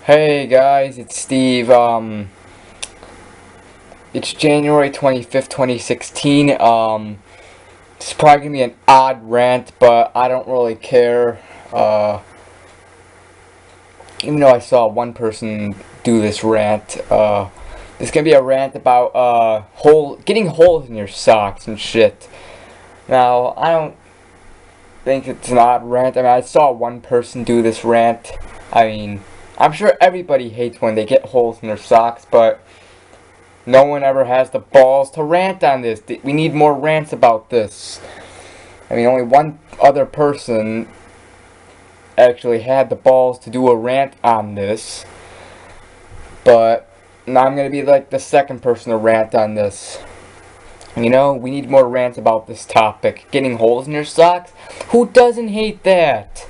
Hey guys, it's Steve. It's January 25th, 2016. It's probably gonna be an odd rant, but I don't really care. Even though I saw one person do this rant, it's gonna be a rant about getting holes in your socks and shit. Now, I don't think it's an odd rant. I mean, I saw one person do this rant. I mean, I'm sure everybody hates when they get holes in their socks, but no one ever has the balls to rant on this. We need more rants about this. I mean, only one other person actually had the balls to do a rant on this. But now I'm going to be like the second person to rant on this. You know, we need more rants about this topic. Getting holes in your socks? Who doesn't hate that?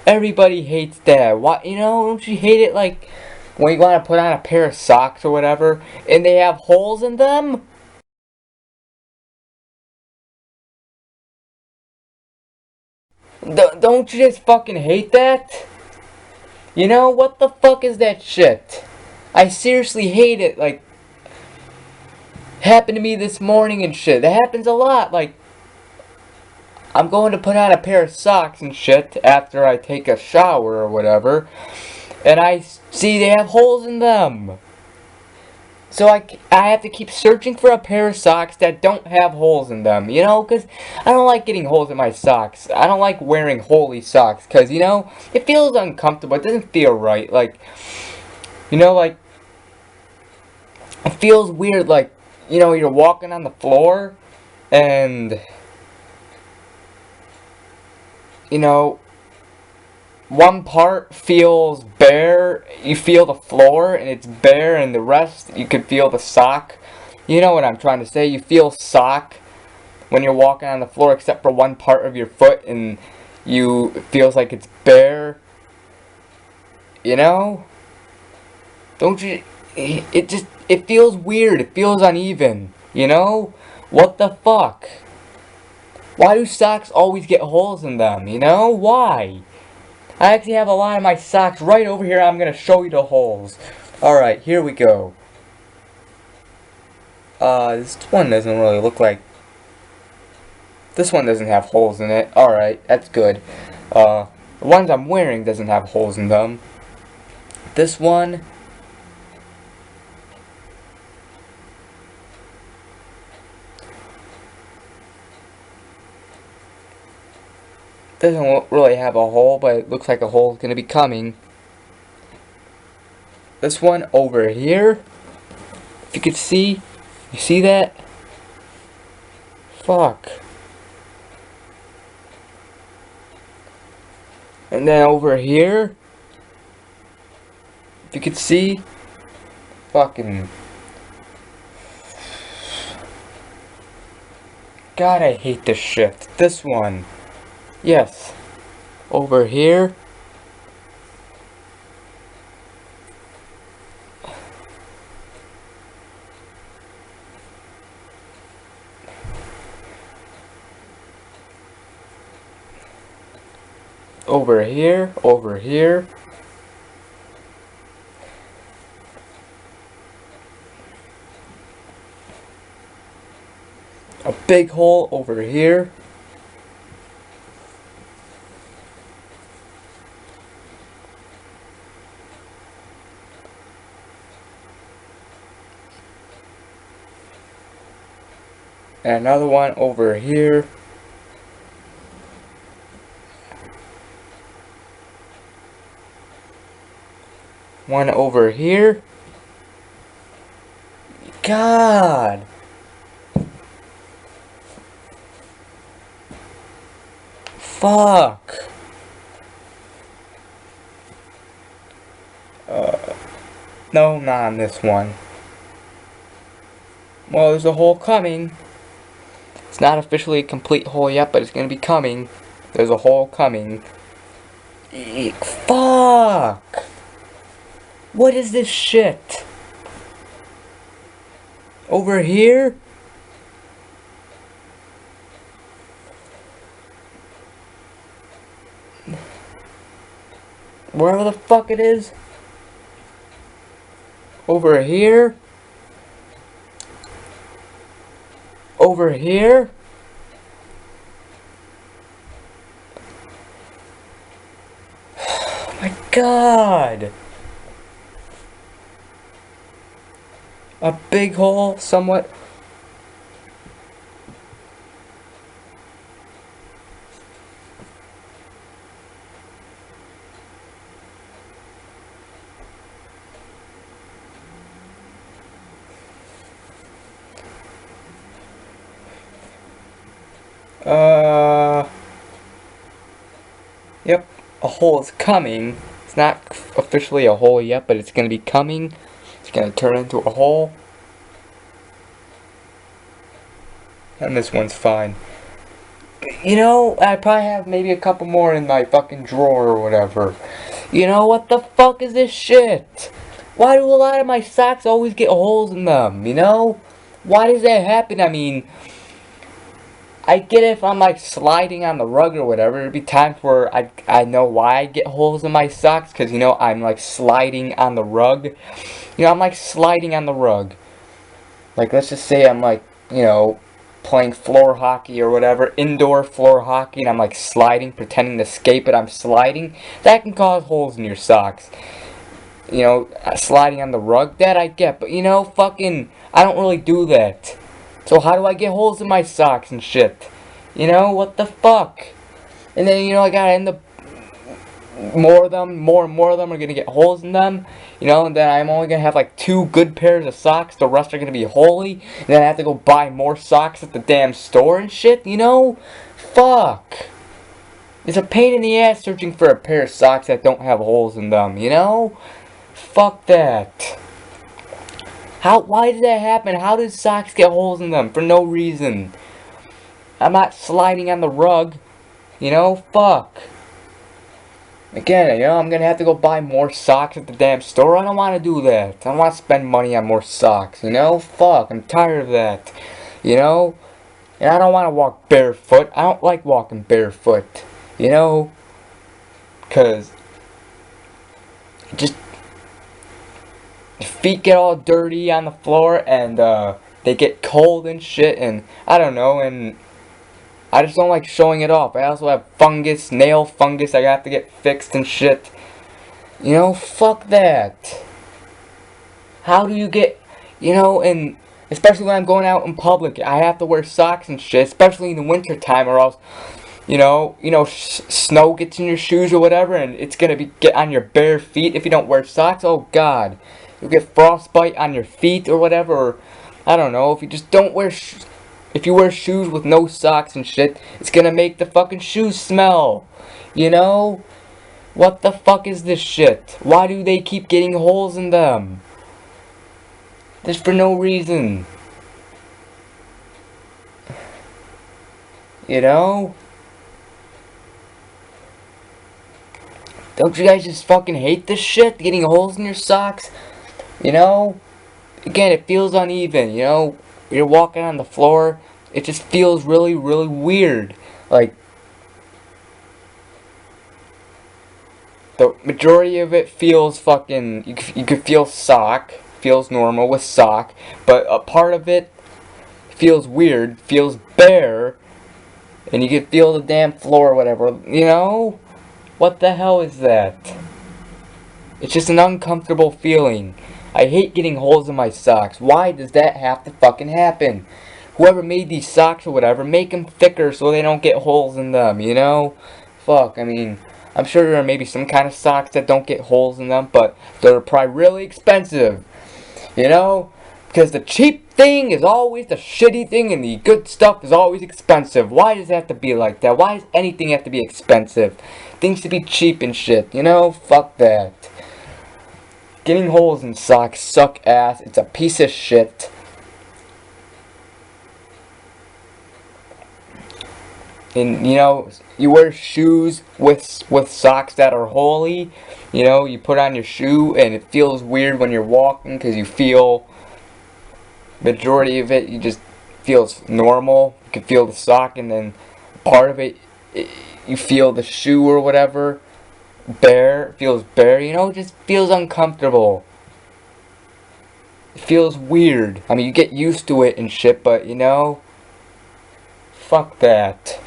Everybody hates that. Why, don't you hate it like when you want to put on a pair of socks or whatever and they have holes in them? Don't you just fucking hate that? You know, what the fuck is that shit? I seriously hate it. Like, happened to me this morning and shit. That happens a lot. Like, I'm going to put on a pair of socks and shit after I take a shower or whatever, and I see they have holes in them. So I have to keep searching for a pair of socks that don't have holes in them, because I don't like getting holes in my socks. I don't like wearing holey socks, because, it feels uncomfortable. It doesn't feel right. Like, like, it feels weird, like, you're walking on the floor, and, you know, one part feels bare, you feel the floor and it's bare, and the rest you could feel the sock. You know what I'm trying to say? You feel sock when you're walking on the floor except for one part of your foot, and it feels like it's bare. You know? Don't you it feels weird, it feels uneven, you know? What the fuck? Why do socks always get holes in them, Why? I actually have a lot of my socks right over here. I'm going to show you the holes. Alright, here we go. This one doesn't really look like... This one doesn't have holes in it. Alright, that's good. The ones I'm wearing doesn't have holes in them. This one... doesn't really have a hole, but it looks like a hole is going to be coming. This one over here, if you could see, you see that? Fuck. And then over here, if you could see, fucking... God, I hate this shit. This one. Yes. Over here. Over here. Over here. A big hole over here. And another one over here. One over here. God. Fuck. No, not on this one. Well, there's a hole coming. It's not officially a complete hole yet, but it's gonna be coming. There's a hole coming. Eek, fuck! What is this shit? Over here? Wherever the fuck it is? Over here? Over here? Oh my god! A big hole, somewhat. Yep, a hole is coming. It's not officially a hole yet, but it's gonna be coming. It's gonna turn into a hole. And this one's fine. You know, I probably have maybe a couple more in my fucking drawer or whatever. You know, what the fuck is this shit? Why do a lot of my socks always get holes in them, you know? Why does that happen? I mean, I get it if I'm like sliding on the rug or whatever. There'd be times where I know why I get holes in my socks, because you know I'm like sliding on the rug. You know, I'm like sliding on the rug. Like, let's just say I'm like, you know, playing floor hockey or whatever, indoor floor hockey, and I'm like sliding, pretending to skate, but I'm sliding. That can cause holes in your socks. You know, sliding on the rug, that I get, but you know, fucking, I don't really do that. So how do I get holes in my socks and shit? You know, what the fuck? And then, you know, I gotta end up more and more of them are gonna get holes in them. You know, and then I'm only gonna have like 2 good pairs of socks. The rest are gonna be holy. And then I have to go buy more socks at the damn store and shit, you know? Fuck. It's a pain in the ass searching for a pair of socks that don't have holes in them, you know? Fuck that. Why did that happen? How did socks get holes in them? For no reason. I'm not sliding on the rug. You know? Fuck. Again, you know, I'm gonna have to go buy more socks at the damn store. I don't want to do that. I don't want to spend money on more socks, you know? Fuck, I'm tired of that. You know? And I don't want to walk barefoot. I don't like walking barefoot. You know? Because just your feet get all dirty on the floor, and they get cold and shit, and I don't know, and I just don't like showing it off. I also have fungus, nail fungus I have to get fixed and shit. You know, fuck that. How do you get, you know, and especially when I'm going out in public, I have to wear socks and shit, especially in the winter time, or else, you know, snow gets in your shoes or whatever, and it's gonna get on your bare feet if you don't wear socks. Oh God. You'll get frostbite on your feet or whatever, or I don't know, if you just don't wear if you wear shoes with no socks and shit, it's gonna make the fucking shoes smell. You know? What the fuck is this shit? Why do they keep getting holes in them? Just for no reason. You know? Don't you guys just fucking hate this shit? Getting holes in your socks? You know? Again, it feels uneven, you know? You're walking on the floor, it just feels really, really weird. Like, the majority of it feels fucking, you could feel sock, feels normal with sock, but a part of it feels weird, feels bare, and you can feel the damn floor or whatever, you know? What the hell is that? It's just an uncomfortable feeling. I hate getting holes in my socks. Why does that have to fucking happen? Whoever made these socks or whatever, make them thicker so they don't get holes in them, you know? Fuck, I mean, I'm sure there are maybe some kind of socks that don't get holes in them, but they're probably really expensive, you know? Because the cheap thing is always the shitty thing and the good stuff is always expensive. Why does it have to be like that? Why does anything have to be expensive? Things to be cheap and shit, you know? Fuck that. Getting holes in socks suck ass. It's a piece of shit. And you know, you wear shoes with socks that are holy. You know, you put on your shoe and it feels weird when you're walking because you feel majority of it you just feels normal. You can feel the sock, and then part of it you feel the shoe or whatever. Bare, feels bare, you know, just feels uncomfortable. It feels weird. I mean, you get used to it and shit, but you know, fuck that.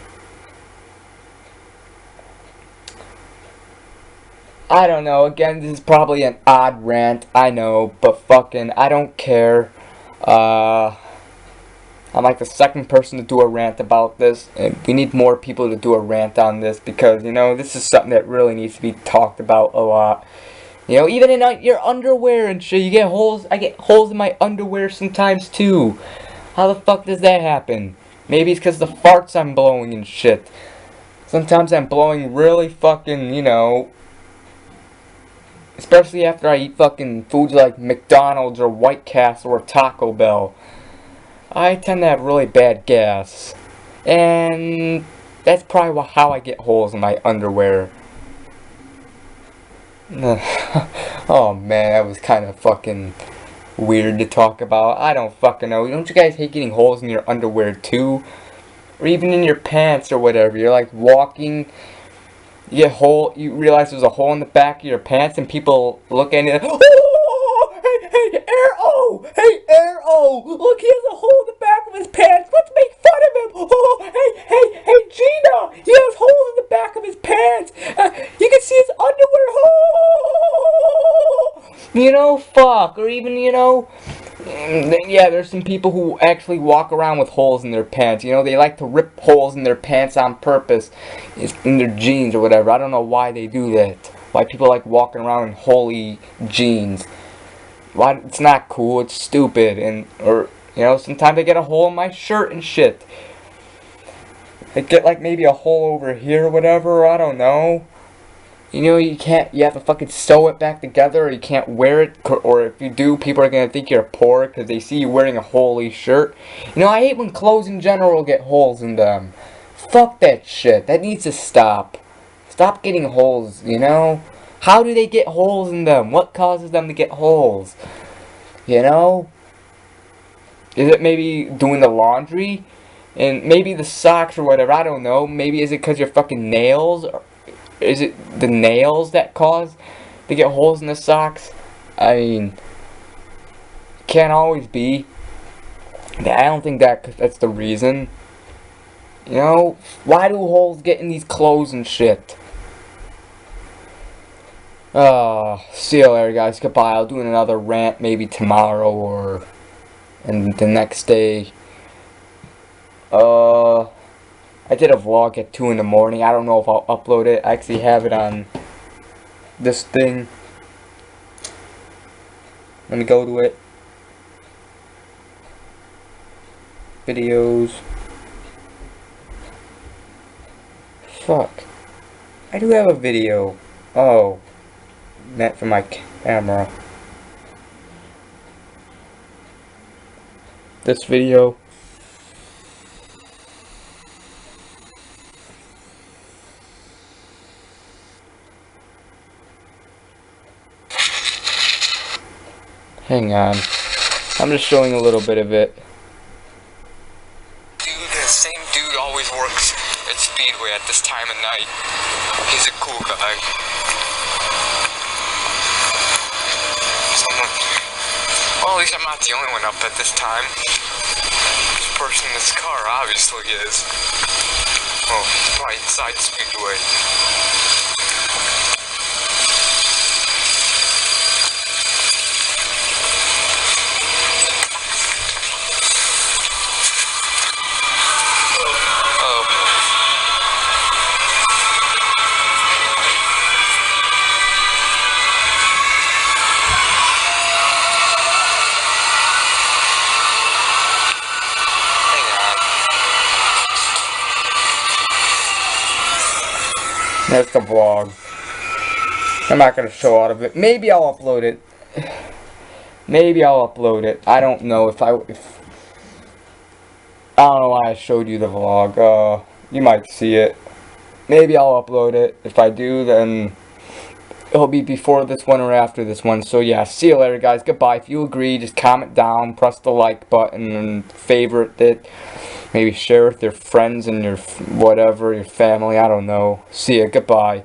I don't know, again, this is probably an odd rant, I know, but fucking, I don't care. I'm like the second person to do a rant about this, and we need more people to do a rant on this, because, you know, this is something that really needs to be talked about a lot. You know, even in your underwear and shit, you get holes, I get holes in my underwear sometimes too. How the fuck does that happen? Maybe it's because the farts I'm blowing and shit. Sometimes I'm blowing really fucking, you know, especially after I eat fucking foods like McDonald's or White Castle or Taco Bell. I tend to have really bad gas. And that's probably how I get holes in my underwear. Oh man, that was kind of fucking weird to talk about. I don't fucking know. Don't you guys hate getting holes in your underwear too? Or even in your pants or whatever. You're like walking, you realize there's a hole in the back of your pants, and people look at it. Oh, hey, Arrow! Look, he has a hole in the back of his pants. Let's make fun of him. Oh, hey, Gina! He has holes in the back of his pants. You can see his underwear. Oh! You know, fuck. Or even, you know, yeah, there's some people who actually walk around with holes in their pants. You know, they like to rip holes in their pants on purpose, in their jeans or whatever. I don't know why they do that. Why people like walking around in holy jeans. Why? It's not cool. It's stupid. Or you know, sometimes I get a hole in my shirt and shit. I get like maybe a hole over here or whatever. I don't know. You know, you have to fucking sew it back together, or you can't wear it, or if you do, people are gonna think you're poor because they see you wearing a holey shirt. You know, I hate when clothes in general get holes in them. Fuck that shit. That needs to stop. Stop getting holes, you know? How do they get holes in them? What causes them to get holes? You know? Is it maybe doing the laundry? And maybe the socks or whatever, I don't know. Maybe is it because your fucking nails? Is it the nails that cause to get holes in the socks? I mean, can't always be. I don't think that's the reason. You know, why do holes get in these clothes and shit? See you later, guys. Goodbye. I'll do another rant maybe tomorrow or and the next day. I did a vlog at 2 in the morning. I don't know if I'll upload it. I actually have it on this thing. Let me go to it. Videos. Fuck. I do have a video. Oh. Meant for my camera. This video. Hang on. I'm just showing a little bit of it. Dude, the same dude always works at Speedway at this time of night. He's a cool guy. Well, at least I'm not the only one up at this time. This person in this car obviously is. Oh, he's probably inside Speedway. That's the vlog. I'm not gonna show out of it. Maybe I'll upload it. Maybe I'll upload it. I don't know if I don't know why I showed you the vlog. You might see it. Maybe I'll upload it. If I do, then it'll be before this one or after this one. So yeah, see you later, guys. Goodbye. If you agree, just comment down, press the like button, and favorite it. Maybe share with your friends and your whatever, your family, I don't know. See ya, goodbye.